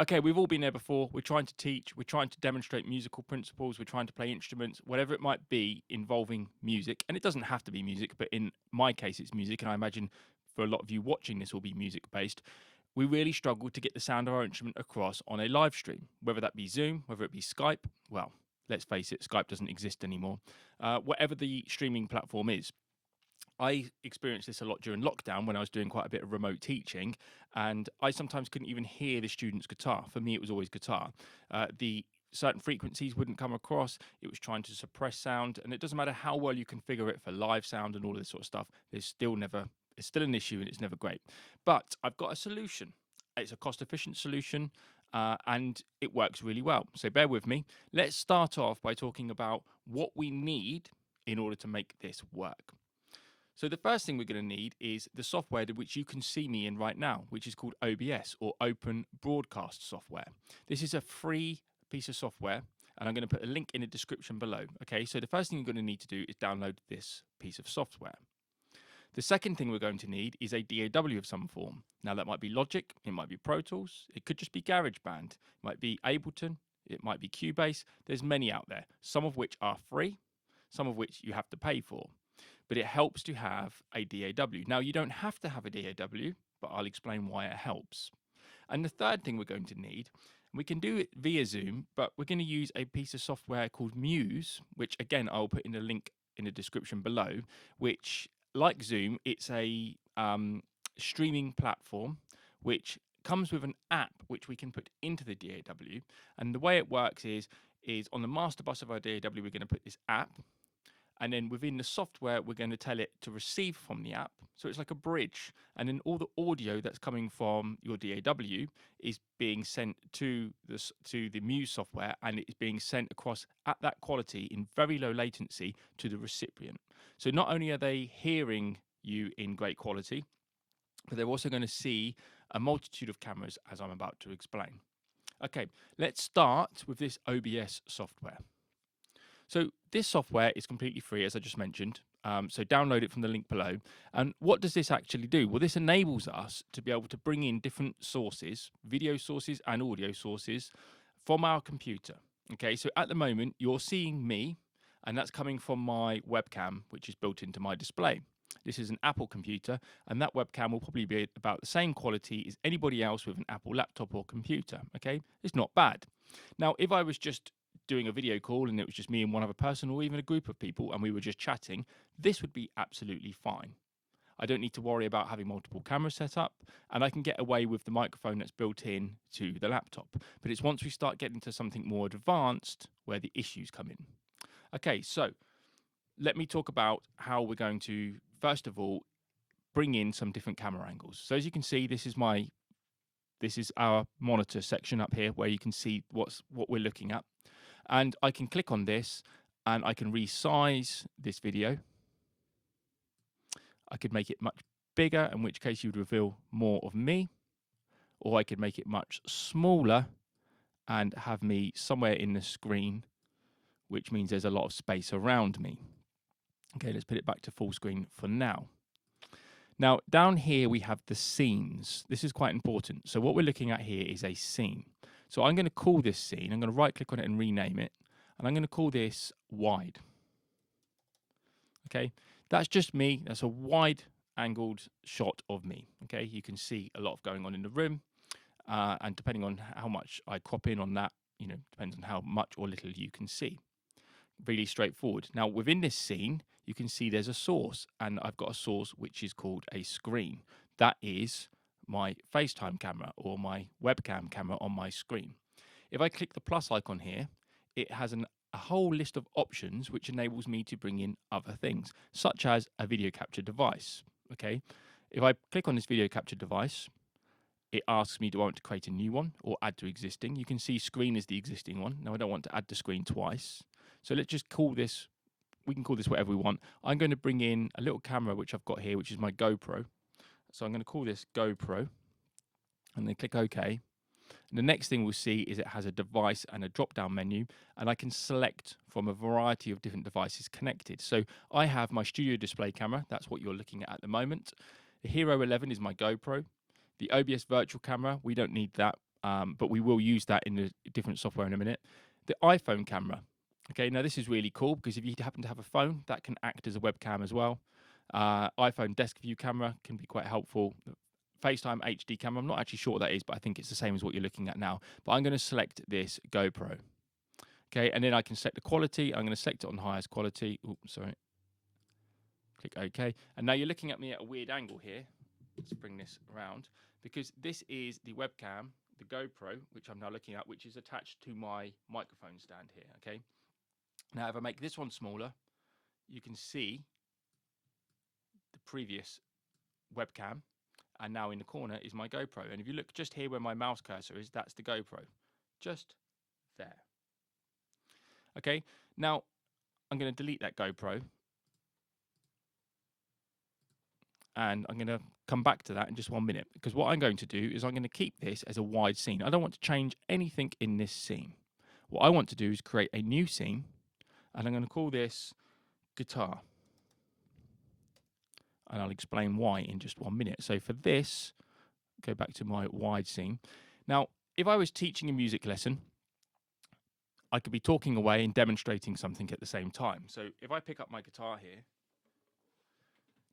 okay, we've all been there before. We're trying to teach, we're trying to demonstrate musical principles, we're trying to play instruments, whatever it might be involving music. And it doesn't have to be music, but in my case, it's music. And I imagine for a lot of you watching this will be music based. We really struggle to get the sound of our instrument across on a live stream, whether that be Zoom, whether it be Skype. Well, let's face it, Skype doesn't exist anymore. Whatever the streaming platform is. I experienced this a lot during lockdown when I was doing quite a bit of remote teaching, and I sometimes couldn't even hear the student's guitar. For me, it was always guitar. The certain frequencies wouldn't come across. It was trying to suppress sound, and it doesn't matter how well you configure it for live sound and all this sort of stuff. It's still an issue, and it's never great. But I've got a solution. It's a cost-efficient solution, and it works really well. So bear with me. Let's start off by talking about what we need in order to make this work. So the first thing we're going to need is the software which you can see me in right now, which is called OBS, or Open Broadcast Software. This is a free piece of software, and I'm going to put a link in the description below. Okay, so the first thing you're going to need to do is download this piece of software. The second thing we're going to need is a DAW of some form. Now that might be Logic, it might be Pro Tools, it could just be GarageBand, it might be Ableton, it might be Cubase. There's many out there, some of which are free, some of which you have to pay for. But it helps to have a DAW. Now, you don't have to have a DAW, but I'll explain why it helps. And the third thing we're going to need, we can do it via Zoom, but we're going to use a piece of software called Muse, which again, I'll put in a link in the description below, which, like Zoom, it's a streaming platform, which comes with an app which we can put into the DAW. And the way it works is on the master bus of our DAW, we're going to put this app. And then within the software, we're going to tell it to receive from the app. So it's like a bridge. And then all the audio that's coming from your DAW is being sent to the Muse software, and it's being sent across at that quality in very low latency to the recipient. So not only are they hearing you in great quality, but they're also going to see a multitude of cameras, as I'm about to explain. Okay, let's start with this OBS software. So this software is completely free, as I just mentioned. So download it from the link below. And what does this actually do? Well, this enables us to be able to bring in different sources, video sources and audio sources from our computer. Okay, so at the moment, you're seeing me, and that's coming from my webcam, which is built into my display. This is an Apple computer, and that webcam will probably be about the same quality as anybody else with an Apple laptop or computer. Okay, it's not bad. Now, if I was just doing a video call and it was just me and one other person, or even a group of people, and we were just chatting, this would be absolutely fine. I don't need to worry about having multiple cameras set up, and I can get away with the microphone that's built in to the laptop. But it's once we start getting to something more advanced where the issues come in. Okay, so let me talk about how we're going to, first of all, bring in some different camera angles. So as you can see, this is our monitor section up here where you can see what we're looking at. And I can click on this and I can resize this video. I could make it much bigger, in which case you would reveal more of me. Or I could make it much smaller and have me somewhere in the screen, which means there's a lot of space around me. Okay, let's put it back to full screen for now. Now, down here we have the scenes. This is quite important. So what we're looking at here is a scene. So I'm going to call this scene, I'm going to right click on it and rename it, and I'm going to call this wide. Okay, that's just me. That's a wide angled shot of me. Okay, you can see a lot of going on in the room, and depending on how much I crop in on that, depends on how much or little you can see. Really straightforward. Now within this scene, you can see there's a source, and I've got a source which is called a screen. That is my FaceTime camera or my webcam camera on my screen. If I click the plus icon here, it has a whole list of options which enables me to bring in other things, such as a video capture device. Okay, if I click on this video capture device, it asks me, do I want to create a new one or add to existing? You can see screen is the existing one. Now I don't want to add the screen twice. So let's just call this, we can call this whatever we want. I'm going to bring in a little camera which I've got here, which is my GoPro. So I'm going to call this GoPro and then click OK. And the next thing we'll see is it has a device and a drop-down menu, and I can select from a variety of different devices connected. So I have my studio display camera. That's what you're looking at the moment. The Hero 11 is my GoPro. The OBS virtual camera, we don't need that. but we will use that in a different software in a minute. The iPhone camera. Okay, now this is really cool because if you happen to have a phone, that can act as a webcam as well. iPhone desk view camera can be quite helpful. FaceTime HD camera, I'm not actually sure what that is, but I think it's the same as what you're looking at now. But I'm going to select this GoPro. Okay, and then I can select the quality. I'm going to select it on highest quality. Oops, sorry. Click OK. And now you're looking at me at a weird angle here. Let's bring this around, because this is the webcam, the GoPro, which I'm now looking at, which is attached to my microphone stand here. Okay. Now, if I make this one smaller, you can see the previous webcam, and now in the corner is my GoPro. And if you look just here where my mouse cursor is, that's the GoPro, just there. Okay. Now, I'm going to delete that GoPro, and I'm going to come back to that in just 1 minute, because what I'm going to do is I'm going to keep this as a wide scene. I don't want to change anything in this scene. What I want to do is create a new scene, and I'm going to call this guitar. And I'll explain why in just 1 minute. So for this, go back to my wide scene. Now, if I was teaching a music lesson, I could be talking away and demonstrating something at the same time. So if I pick up my guitar here,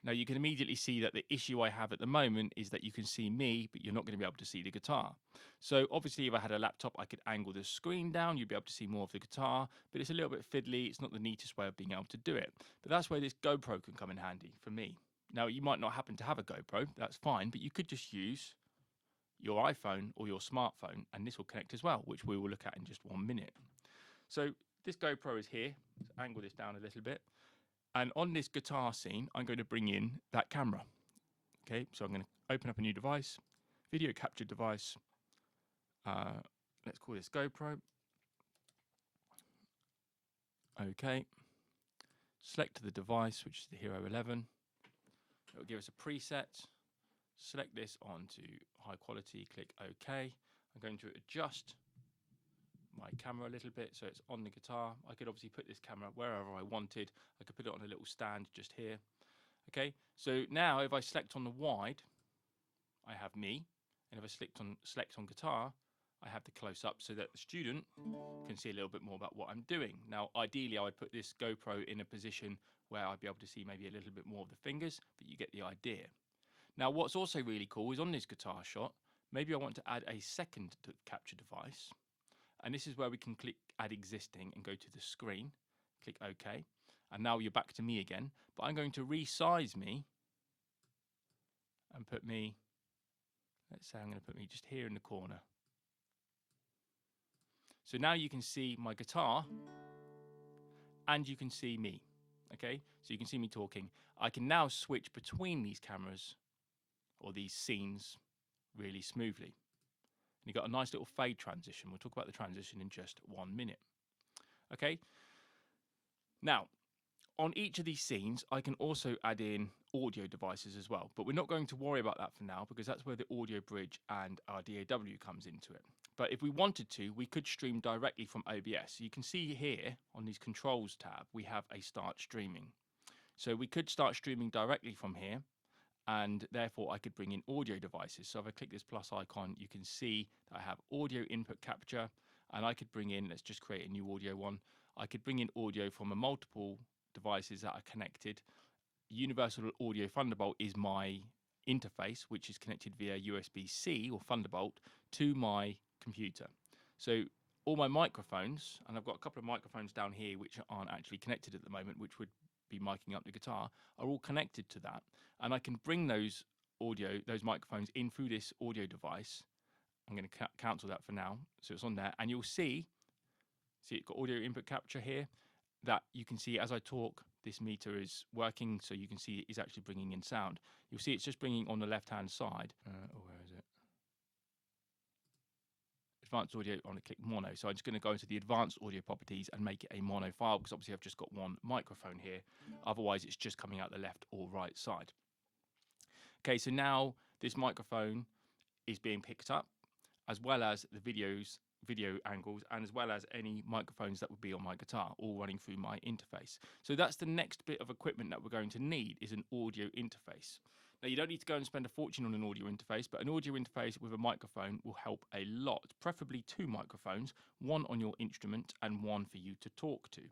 now you can immediately see that the issue I have at the moment is that you can see me, but you're not going to be able to see the guitar. So obviously if I had a laptop, I could angle the screen down, you'd be able to see more of the guitar, but it's a little bit fiddly. It's not the neatest way of being able to do it. But that's where this GoPro can come in handy for me. Now, you might not happen to have a GoPro, that's fine, but you could just use your iPhone or your smartphone, and this will connect as well, which we will look at in just 1 minute. So this GoPro is here. Let's angle this down a little bit. And on this guitar scene, I'm going to bring in that camera. Okay, so I'm going to open up a new device, video capture device. Let's call this GoPro. Okay, select the device, which is the Hero 11. It will give us a preset. Select this onto high quality, click OK. I'm going to adjust my camera a little bit so it's on the guitar. I could obviously put this camera wherever I wanted. I could put it on a little stand just here. Okay, so now if I select on the wide, I have me, and if I select on guitar, I have the close up so that the student can see a little bit more about what I'm doing. Now, ideally, I would put this GoPro in a position where I'd be able to see maybe a little bit more of the fingers, but you get the idea. Now, what's also really cool is on this guitar shot, maybe I want to add a second capture device. And this is where we can click add existing and go to the screen, click OK. And now you're back to me again, but I'm going to resize me and put me, let's say I'm going to put me just here in the corner. So now you can see my guitar and you can see me. Okay, so you can see me talking. I can now switch between these cameras or these scenes really smoothly. And you've got a nice little fade transition. We'll talk about the transition in just 1 minute. Okay. Now, on each of these scenes, I can also add in audio devices as well. But we're not going to worry about that for now because that's where the audio bridge and our DAW comes into it. But if we wanted to, we could stream directly from OBS. So you can see here on these controls tab, we have a start streaming. So we could start streaming directly from here. And therefore I could bring in audio devices. So if I click this plus icon, you can see that I have audio input capture, and I could bring in, let's just create a new audio one. I could bring in audio from a multiple devices that are connected. Universal Audio Thunderbolt is my interface, which is connected via USB-C or Thunderbolt to my computer. So all my microphones, and I've got a couple of microphones down here which aren't actually connected at the moment, which would be miking up the guitar, are all connected to that, and I can bring those microphones in through this audio device. I'm going to cancel that for now, so it's on there, and you'll see it's got audio input capture here, that you can see as I talk, this meter is working, so you can see it is actually bringing in sound. You'll see it's just bringing on the left-hand side. Where is it? Advanced audio, I want to click mono. So I'm just going to go into the advanced audio properties and make it a mono file because obviously I've just got one microphone here. Otherwise, it's just coming out the left or right side. Okay, so now this microphone is being picked up, as well as the video angles, and as well as any microphones that would be on my guitar, all running through my interface. So that's the next bit of equipment that we're going to need, is an audio interface. Now, you don't need to go and spend a fortune on an audio interface, but an audio interface with a microphone will help a lot, preferably 2 microphones, one on your instrument and one for you to talk to.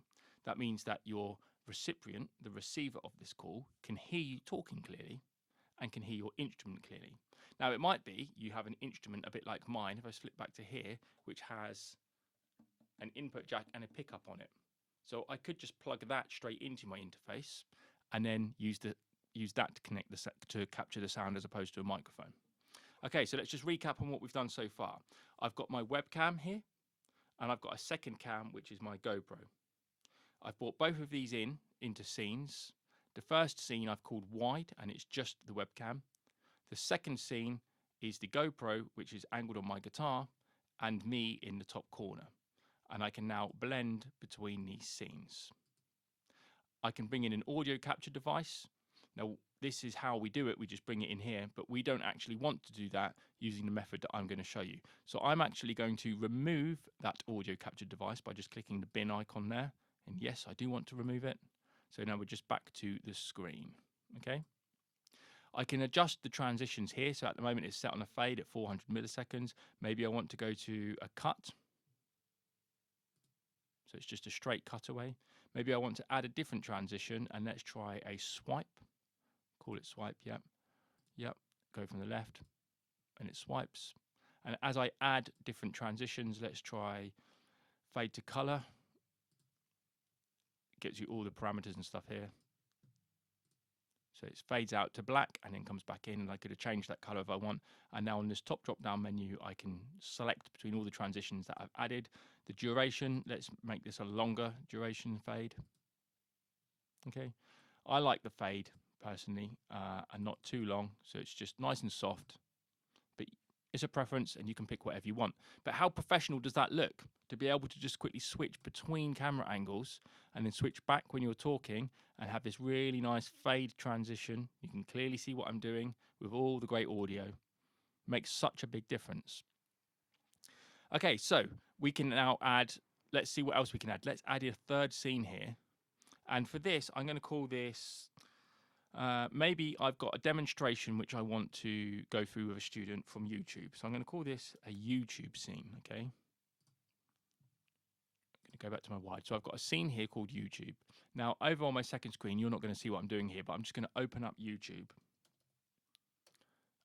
That means that your recipient, the receiver of this call, can hear you talking clearly and can hear your instrument clearly. Now, it might be you have an instrument a bit like mine, if I flip back to here, which has an input jack and a pickup on it. So I could just plug that straight into my interface and then use that to connect to capture the sound as opposed to a microphone. Okay, so let's just recap on what we've done so far. I've got my webcam here, and I've got a second cam, which is my GoPro. I've brought both of these into scenes. The first scene I've called wide, and it's just the webcam. The second scene is the GoPro, which is angled on my guitar, and me in the top corner. And I can now blend between these scenes. I can bring in an audio capture device. Now, this is how we do it. We just bring it in here, but we don't actually want to do that using the method that I'm going to show you. So I'm actually going to remove that audio capture device by just clicking the bin icon there. And yes, I do want to remove it. So now we're just back to the screen. Okay. I can adjust the transitions here. So at the moment it's set on a fade at 400 milliseconds. Maybe I want to go to a cut. So it's just a straight cutaway. Maybe I want to add a different transition, and let's try a swipe. Call it swipe, yep. Go from the left, and it swipes. And as I add different transitions, let's try fade to color. It gives you all the parameters and stuff here. So it fades out to black and then comes back in, and I could have changed that color if I want. And now on this top drop-down menu, I can select between all the transitions that I've added. The duration, let's make this a longer duration fade. Okay, I like the fade personally, and not too long, so it's just nice and soft. But it's a preference, and you can pick whatever you want. But how professional does that look? To be able to just quickly switch between camera angles and then switch back when you're talking and have this really nice fade transition. You can clearly see what I'm doing with all the great audio. Makes such a big difference. Okay, so we can now add, let's see what else we can add. Let's add a third scene here. And for this, I'm going to call this, maybe I've got a demonstration which I want to go through with a student from YouTube. So I'm going to call this a YouTube scene, okay? I'm going to go back to my wide. So I've got a scene here called YouTube. Now, over on my second screen, you're not going to see what I'm doing here, but I'm just going to open up YouTube.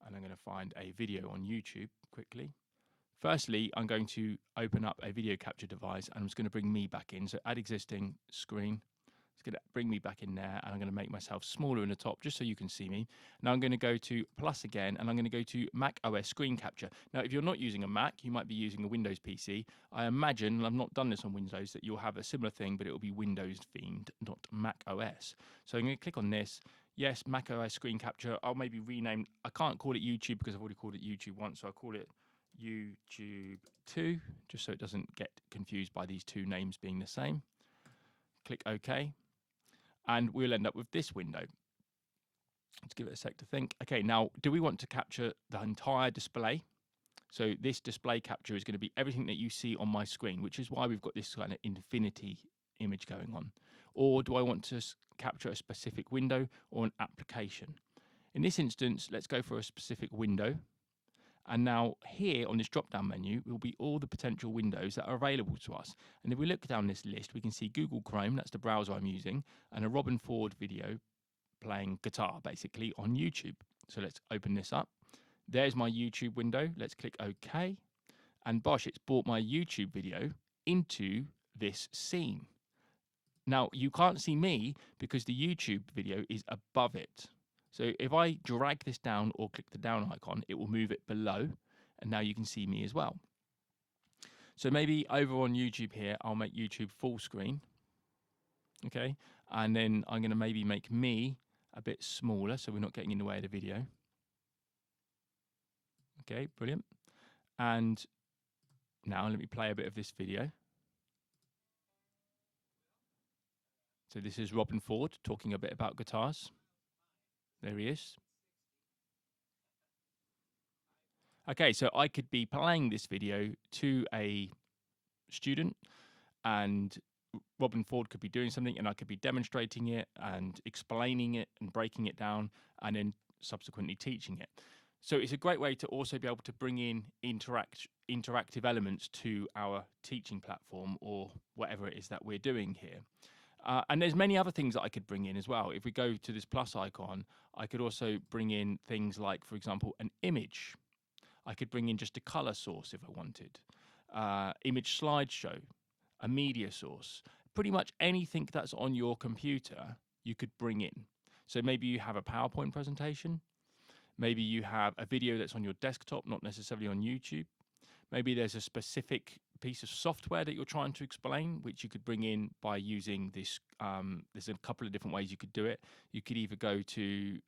And I'm going to find a video on YouTube quickly. Firstly, I'm going to open up a video capture device, and I'm just going to bring me back in. So add existing screen. It's going to bring me back in there, and I'm going to make myself smaller in the top just so you can see me. Now I'm going to go to plus again, and I'm going to go to Mac OS screen capture. Now, if you're not using a Mac, you might be using a Windows PC. I imagine, and I've not done this on Windows, that you'll have a similar thing, but it will be Windows themed, not Mac OS. So I'm going to click on this. Yes, Mac OS screen capture. I'll maybe rename, I can't call it YouTube because I've already called it YouTube once, so I'll call it YouTube 2, just so it doesn't get confused by these two names being the same. Click OK. And we'll end up with this window. Let's give it a sec to think. Okay, now, do we want to capture the entire display? So this display capture is going to be everything that you see on my screen, which is why we've got this kind of infinity image going on. Or do I want to capture a specific window or an application? In this instance, let's go for a specific window. And now here on this drop-down menu will be all the potential windows that are available to us. And if we look down this list, we can see Google Chrome, that's the browser I'm using, and a Robin Ford video playing guitar, basically, on YouTube. So let's open this up. There's my YouTube window. Let's click OK. And bosh, it's brought my YouTube video into this scene. Now, you can't see me because the YouTube video is above it. So if I drag this down or click the down icon, it will move it below, and now you can see me as well. So maybe over on YouTube here, I'll make YouTube full screen, okay? And then I'm gonna maybe make me a bit smaller so we're not getting in the way of the video. Okay, brilliant. And now let me play a bit of this video. So this is Robin Ford talking a bit about guitars. There he is. Okay, so I could be playing this video to a student, and Robin Ford could be doing something, and I could be demonstrating it and explaining it and breaking it down, and then subsequently teaching it. So it's a great way to also be able to bring in interactive elements to our teaching platform or whatever it is that we're doing here. And there's many other things that I could bring in as well. If we go to this plus icon, I could also bring in things like, for example, an image. I could bring in just a color source if I wanted, image slideshow, a media source. Pretty much anything that's on your computer, you could bring in. So maybe you have a PowerPoint presentation. Maybe you have a video that's on your desktop, not necessarily on YouTube. Maybe there's a specific piece of software that you're trying to explain, which you could bring in by using this. There's a couple of different ways you could do it. You could either go to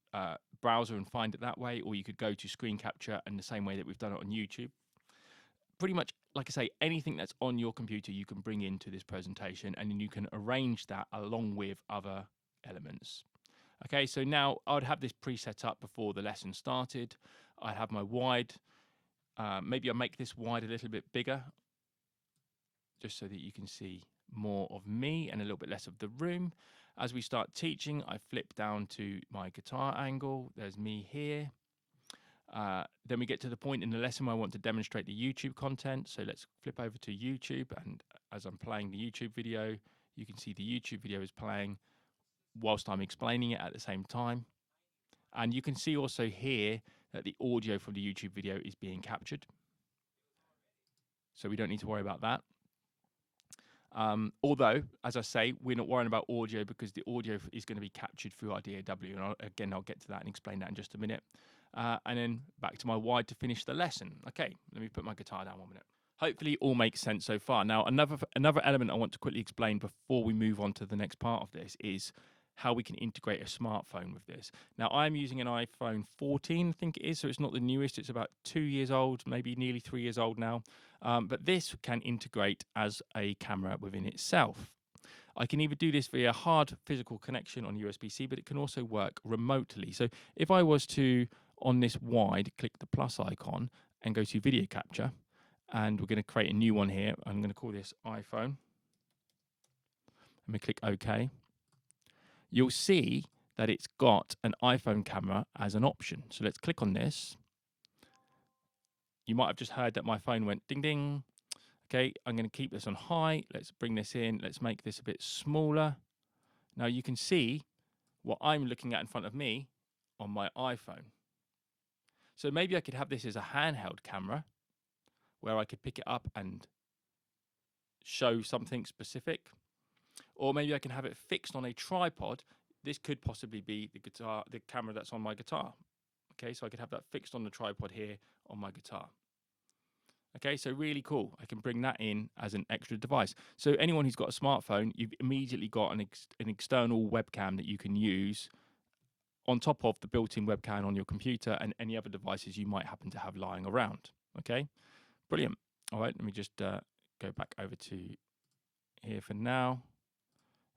browser and find it that way, or you could go to screen capture in the same way that we've done it on YouTube. Pretty much, like I say, anything that's on your computer you can bring into this presentation, and then you can arrange that along with other elements. Okay, so now I would have this preset up before the lesson started. I'd have my wide. Maybe I'll make this wide a little bit bigger, just so that you can see more of me and a little bit less of the room. As we start teaching, I flip down to my guitar angle. There's me here. Then we get to the point in the lesson where I want to demonstrate the YouTube content. So let's flip over to YouTube. And as I'm playing the YouTube video, you can see the YouTube video is playing whilst I'm explaining it at the same time. And you can see also here that the audio from the YouTube video is being captured. So we don't need to worry about that. Although, as I say, we're not worrying about audio because the audio is going to be captured through our DAW. And I'll get to that and explain that in just a minute. And then back to my wide to finish the lesson. Okay, let me put my guitar down 1 minute. Hopefully all makes sense so far. Now, another element I want to quickly explain before we move on to the next part of this is how we can integrate a smartphone with this. Now, I'm using an iPhone 14, I think it is, so it's not the newest. It's about 2 years old, maybe nearly 3 years old now. But this can integrate as a camera within itself. I can either do this via hard physical connection on USB-C, but it can also work remotely. So if I was to, on this wide, click the plus icon and go to video capture, and we're going to create a new one here. I'm going to call this iPhone. Let me click OK. You'll see that it's got an iPhone camera as an option. So let's click on this. You might have just heard that my phone went ding ding. Okay, I'm going to keep this on high. Let's bring this in. Let's make this a bit smaller. Now you can see what I'm looking at in front of me on my iPhone. So maybe I could have this as a handheld camera where I could pick it up and show something specific. Or maybe I can have it fixed on a tripod. This could possibly be the camera that's on my guitar. Okay, so I could have that fixed on the tripod here on my guitar. Okay, so really cool. I can bring that in as an extra device. So anyone who's got a smartphone, you've immediately got an external webcam that you can use on top of the built-in webcam on your computer and any other devices you might happen to have lying around. Okay, brilliant. All right, let me just go back over to here for now.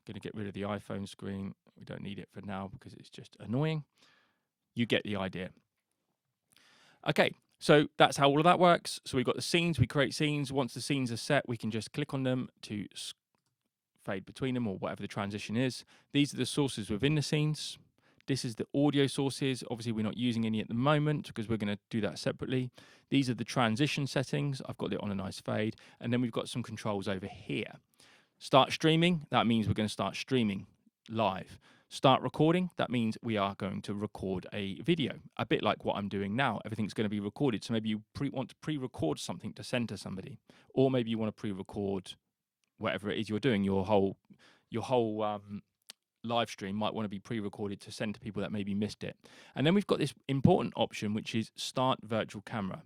Going to get rid of the iPhone screen. We don't need it for now because it's just annoying. You get the idea. Okay, so that's how all of that works. So we've got the scenes, we create scenes. Once the scenes are set, we can just click on them to fade between them or whatever the transition is. These are the sources within the scenes. This is the audio sources. Obviously, we're not using any at the moment because we're going to do that separately. These are the transition settings. I've got it on a nice fade. And then we've got some controls over here. Start streaming, that means we're going to start streaming live. Start recording, that means we are going to record a video, a bit like what I'm doing now. Everything's going to be recorded. So maybe you want to pre-record something to send to somebody, or maybe you want to pre-record whatever it is you're doing. Your whole live stream might want to be pre-recorded to send to people that maybe missed it. And then we've got this important option, which is start virtual camera.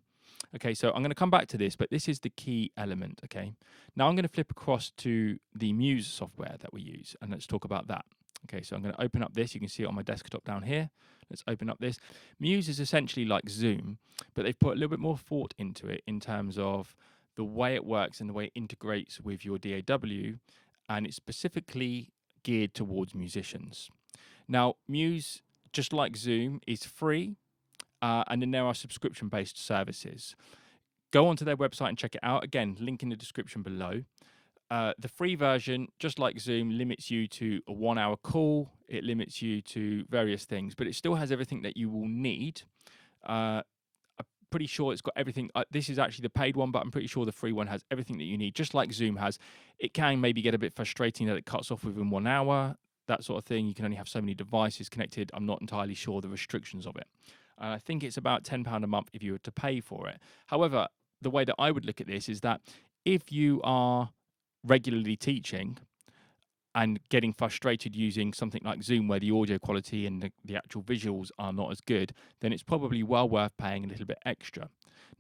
Okay, so I'm going to come back to this, but this is the key element, okay? Now I'm going to flip across to the Muse software that we use, and let's talk about that. Okay, so I'm going to open up this. You can see it on my desktop down here. Let's open up this. Muse is essentially like Zoom, but they've put a little bit more thought into it in terms of the way it works and the way it integrates with your DAW, and it's specifically geared towards musicians. Now, Muse, just like Zoom, is free. And then there are subscription-based services. Go onto their website and check it out. Again, link in the description below. The free version, just like Zoom, limits you to a 1 hour call. It limits you to various things, but it still has everything that you will need. I'm pretty sure it's got everything. This is actually the paid one, but I'm pretty sure the free one has everything that you need, just like Zoom has. It can maybe get a bit frustrating that it cuts off within 1 hour, that sort of thing. You can only have so many devices connected. I'm not entirely sure the restrictions of it. I think it's about £10 a month if you were to pay for it. However, the way that I would look at this is that if you are regularly teaching and getting frustrated using something like Zoom where the audio quality and the actual visuals are not as good, then it's probably well worth paying a little bit extra.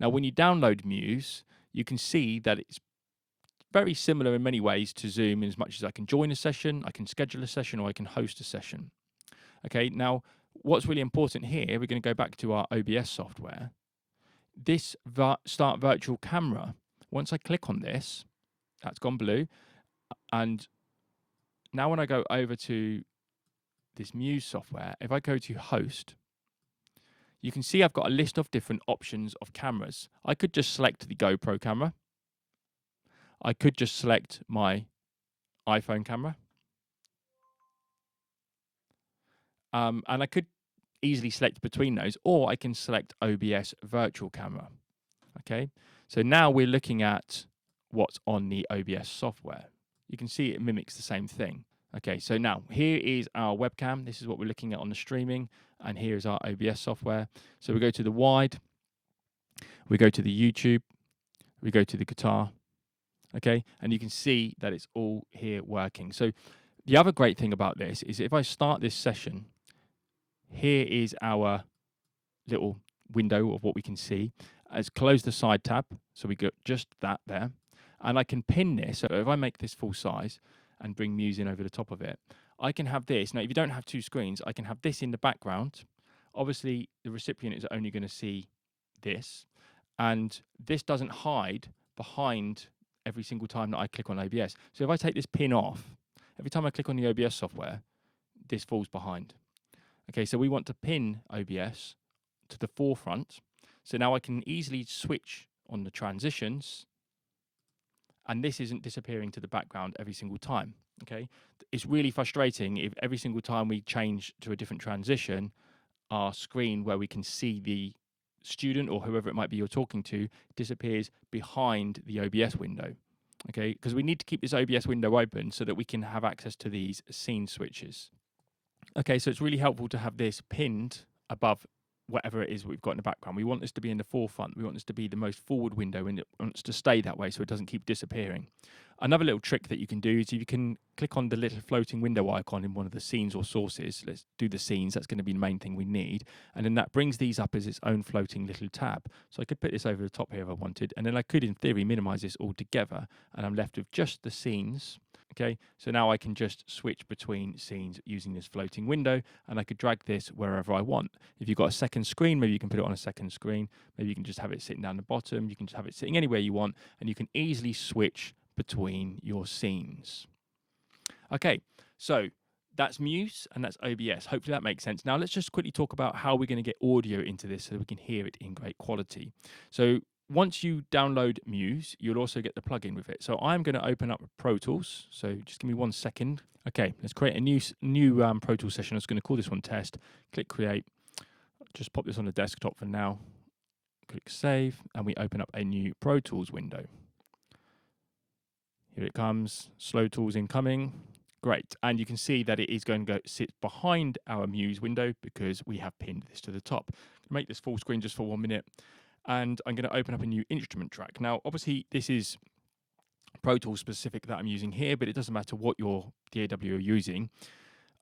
Now, when you download Muse, you can see that it's very similar in many ways to Zoom in as much as I can join a session, I can schedule a session, or I can host a session. Okay, now what's really important here, we're going to go back to our OBS software. This start virtual camera, once I click on this, that's gone blue. And now when I go over to this Muse software, if I go to host, you can see I've got a list of different options of cameras. I could just select the GoPro camera. I could just select my iPhone camera. And I could easily select between those, or I can select OBS virtual camera. Okay, so now we're looking at what's on the OBS software. You can see it mimics the same thing. Okay, so now here is our webcam. This is what we're looking at on the streaming, and here is our OBS software. So we go to the wide, we go to the YouTube, we go to the guitar, okay, and you can see that it's all here working. So the other great thing about this is if I start this session, here is our little window of what we can see. Let's close the side tab, so we got just that there. And I can pin this, so if I make this full size and bring Muse in over the top of it, I can have this. Now, if you don't have two screens, I can have this in the background. Obviously, the recipient is only going to see this, and this doesn't hide behind every single time that I click on OBS. So if I take this pin off, every time I click on the OBS software, this falls behind. Okay, so we want to pin OBS to the forefront. So now I can easily switch on the transitions, and this isn't disappearing to the background every single time. Okay, it's really frustrating if every single time we change to a different transition, our screen where we can see the student or whoever it might be you're talking to disappears behind the OBS window. Okay, because we need to keep this OBS window open so that we can have access to these scene switches. Okay, so it's really helpful to have this pinned above whatever it is we've got in the background. We want this to be in the forefront. We want this to be the most forward window, and it wants to stay that way so it doesn't keep disappearing. Another little trick that you can do is you can click on the little floating window icon in one of the scenes or sources. Let's do the scenes. That's going to be the main thing we need. And then that brings these up as its own floating little tab. So I could put this over the top here if I wanted. And then I could, in theory, minimize this all together. And I'm left with just the scenes. Okay, so now I can just switch between scenes using this floating window, and I could drag this wherever I want. If you've got a second screen, maybe you can put it on a second screen. Maybe you can just have it sitting down the bottom. You can just have it sitting anywhere you want, and you can easily switch between your scenes. Okay, so that's Muse and that's OBS. Hopefully that makes sense. Now let's just quickly talk about how we're going to get audio into this so we can hear it in great quality. So once you download Muse, you'll also get the plugin with it. So I'm going to open up Pro Tools. So just give me 1 second. Okay, let's create a new Pro Tools session. I'm just going to call this one test. Click create. Just pop this on the desktop for now. Click save, and we open up a new Pro Tools window. Here it comes. Slow Tools incoming. Great, and you can see that it is going to go sit behind our Muse window because we have pinned this to the top. Make this full screen just for 1 minute. And I'm going to open up a new instrument track. Now, obviously, this is Pro Tools specific that I'm using here, but it doesn't matter what your DAW you're using.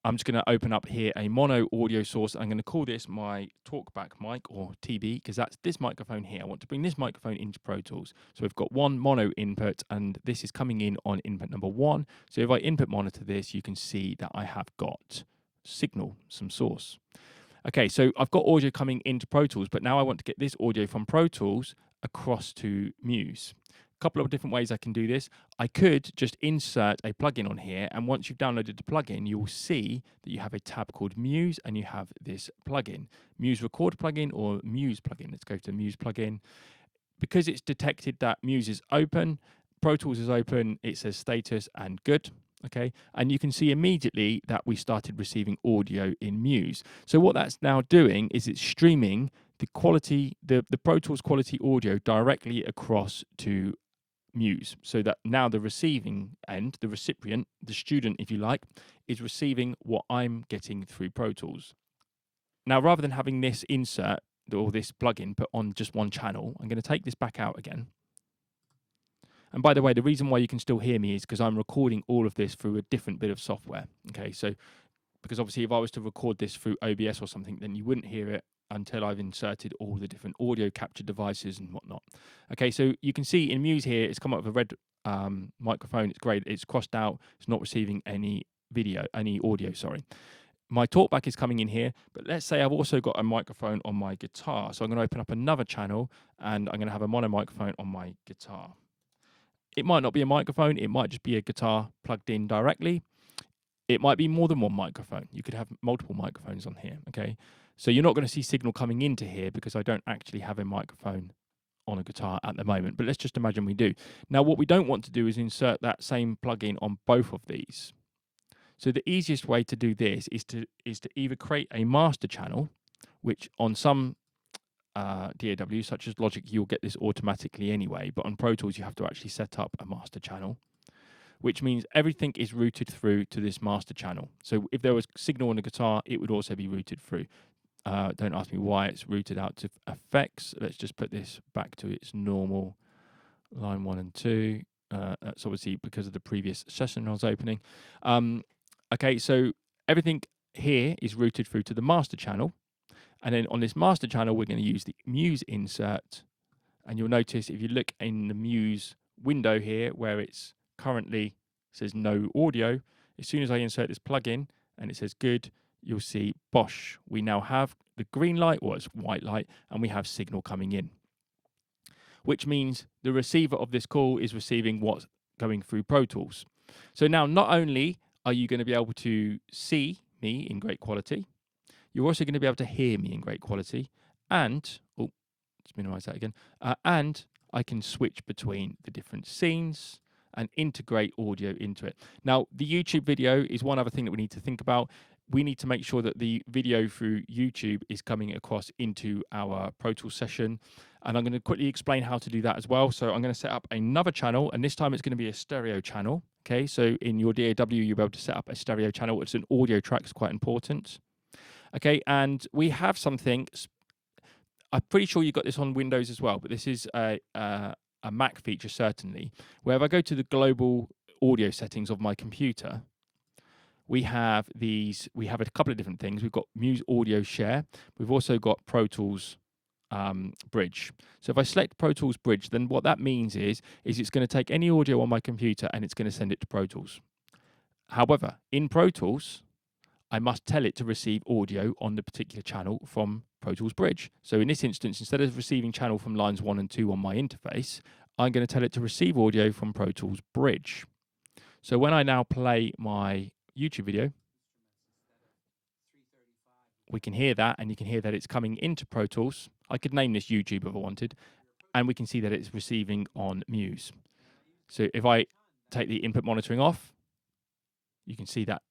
I'm just going to open up here a mono audio source. I'm going to call this my talkback mic, or TB, because that's this microphone here. I want to bring this microphone into Pro Tools. So we've got one mono input, and this is coming in on input number 1. So if I input monitor this, you can see that I have got signal, some source. Okay, so I've got audio coming into Pro Tools, but now I want to get this audio from Pro Tools across to Muse. A couple of different ways I can do this. I could just insert a plugin on here, and once you've downloaded the plugin, you will see that you have a tab called Muse, and you have this plugin, Muse Record plugin or Muse plugin. Let's go to Muse plugin. Because it's detected that Muse is open, Pro Tools is open, it says status and good. Okay, and you can see immediately that we started receiving audio in Muse. So what that's now doing is it's streaming the quality, the Pro Tools quality audio directly across to Muse, so that now the receiving end, the recipient, the student, if you like, is receiving what I'm getting through Pro Tools. Now, rather than having this insert or this plugin put on just one channel, I'm going to take this back out again. And by the way, the reason why you can still hear me is because I'm recording all of this through a different bit of software. Okay, so because obviously if I was to record this through OBS or something, then you wouldn't hear it until I've inserted all the different audio capture devices and whatnot. Okay, so you can see in Muse here, it's come up with a red microphone. It's great. It's crossed out. It's not receiving any audio, sorry. My talkback is coming in here, but let's say I've also got a microphone on my guitar. So I'm going to open up another channel and I'm going to have a mono microphone on my guitar. It might not be a microphone. It might just be a guitar plugged in directly. It might be more than one microphone. You could have multiple microphones on here, okay? So you're not going to see signal coming into here because I don't actually have a microphone on a guitar at the moment, but let's just imagine we do. Now, what we don't want to do is insert that same plugin on both of these. So the easiest way to do this is to either create a master channel, which on some DAW, such as Logic, you'll get this automatically anyway, but on Pro Tools, you have to actually set up a master channel, which means everything is routed through to this master channel. So if there was signal on the guitar, it would also be routed through. Don't ask me why it's routed out to effects. Let's just put this back to its normal line 1 and 2. That's obviously because of the previous session I was opening. Okay, so everything here is routed through to the master channel. And then on this master channel, we're going to use the Muse insert. And you'll notice if you look in the Muse window here, where it's currently says no audio, as soon as I insert this plugin and it says good, you'll see, bosh, we now have the green light, or it's white light, and we have signal coming in. Which means the receiver of this call is receiving what's going through Pro Tools. So now not only are you going to be able to see me in great quality, you're also going to be able to hear me in great quality. And, oh, let's minimize that again. And I can switch between the different scenes and integrate audio into it. Now, the YouTube video is one other thing that we need to think about. We need to make sure that the video through YouTube is coming across into our Pro Tools session. And I'm going to quickly explain how to do that as well. So I'm going to set up another channel, and this time it's going to be a stereo channel. Okay, so in your DAW, you'll be able to set up a stereo channel. It's an audio track, it's quite important. Okay, and we have something, I'm pretty sure you got this on Windows as well, but this is a Mac feature certainly, where if I go to the global audio settings of my computer, we have a couple of different things. We've got Muse Audio Share. We've also got Pro Tools Bridge. So if I select Pro Tools Bridge, then what that means is it's going to take any audio on my computer and it's going to send it to Pro Tools. However, in Pro Tools, I must tell it to receive audio on the particular channel from Pro Tools Bridge. So in this instance, instead of receiving channel from lines 1 and 2 on my interface, I'm going to tell it to receive audio from Pro Tools Bridge. So when I now play my YouTube video, we can hear that, and you can hear that it's coming into Pro Tools. I could name this YouTube if I wanted, and we can see that it's receiving on Muse. So if I take the input monitoring off, you can see that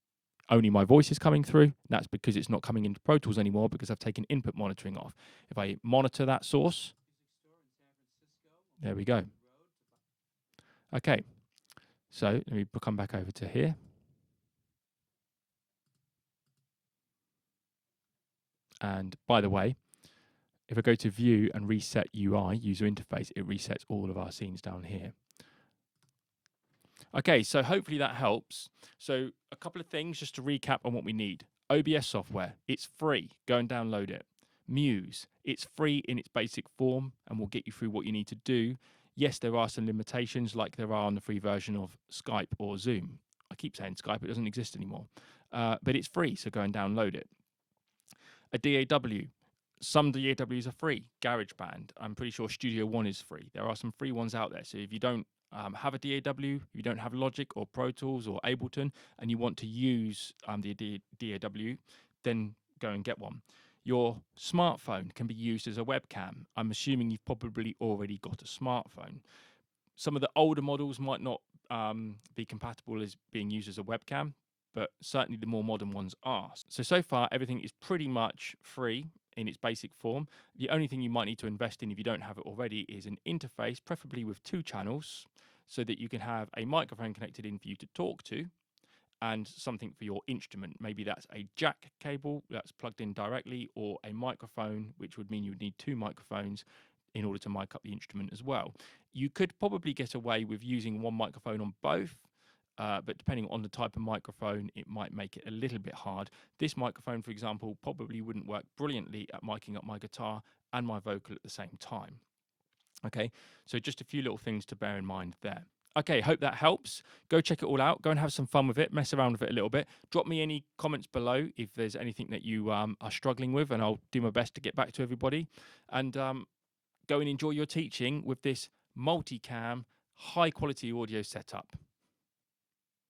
only my voice is coming through. That's because it's not coming into Pro Tools anymore because I've taken input monitoring off. If I monitor that source, there we go. Okay, so let me come back over to here. And by the way, if I go to View and Reset UI, User Interface, it resets all of our scenes down here. Okay, so hopefully that helps. So a couple of things just to recap on what we need. OBS software, it's free. Go and download it. Muse, it's free in its basic form and will get you through what you need to do. Yes, there are some limitations like there are on the free version of Skype or Zoom. I keep saying Skype, it doesn't exist anymore. But it's free, so go and download it. A DAW. Some DAWs are free. GarageBand, I'm pretty sure Studio One is free. There are some free ones out there. So if you don't have a DAW, if you don't have Logic or Pro Tools or Ableton, and you want to use the DAW, then go and get one. Your smartphone can be used as a webcam. I'm assuming you've probably already got a smartphone. Some of the older models might not be compatible as being used as a webcam, but certainly the more modern ones are. So far, everything is pretty much free in its basic form. The only thing you might need to invest in if you don't have it already is an interface, preferably with 2 channels, so that you can have a microphone connected in for you to talk to and something for your instrument. Maybe that's a jack cable that's plugged in directly, or a microphone, which would mean you would need 2 microphones in order to mic up the instrument as well. You could probably get away with using 1 microphone on both, but depending on the type of microphone, it might make it a little bit hard. This microphone, for example, probably wouldn't work brilliantly at miking up my guitar and my vocal at the same time. Okay, so just a few little things to bear in mind there. Okay, hope that helps. Go check it all out. Go and have some fun with it. Mess around with it a little bit. Drop me any comments below if there's anything that you are struggling with, and I'll do my best to get back to everybody. And go and enjoy your teaching with this multicam, high quality audio setup.